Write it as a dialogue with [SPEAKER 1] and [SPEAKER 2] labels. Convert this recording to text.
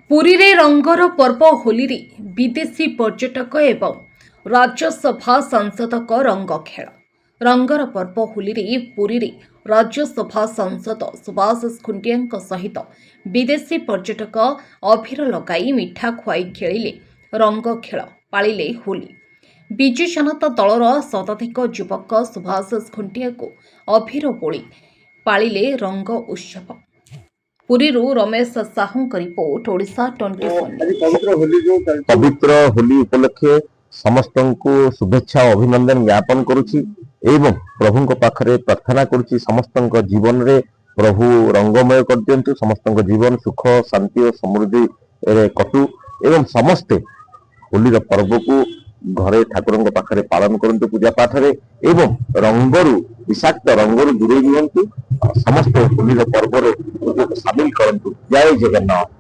[SPEAKER 1] पुरी रे रंगर पर्व होली रे विदेशी पर्यटक एवं राज्यसभा सांसदक रंग खेल रंगर पर्व होली रे पुरी रे राज्यसभा सांसद सुभाष खुंटिया सहित विदेशी पर्यटक अभिर लगाई मिठा खुआई खेलिले रंग खेल पालिले होली। विजु जनता दलर शताधिक युवक सुभाष खुंटिया को अभिर बोली पालिले रंग उत्सव। पुरी रमेश साहू रिपोर्ट ओडिशा 24।
[SPEAKER 2] पवित्र होली उपलक्षे समस्त को शुभेच्छा और अभिनंदन ज्ञापन करुछि एवं प्रभु पाखरे प्रार्थना करुछि समस्त जीवन रे प्रभु रंगमय कर दियंतु, समस्त जीवन सुख शांति और समृद्धि रे कटु एवं समस्ते होली पर्व को घरे ठाकुर पाखरे पालन करंतु पूजा पाठ रे एवं रंगरु विषाक्त रंगरु दूरे रुहंतु, समस्त होली पर्व रे सामिल करंतु। जय जगन्नाथ।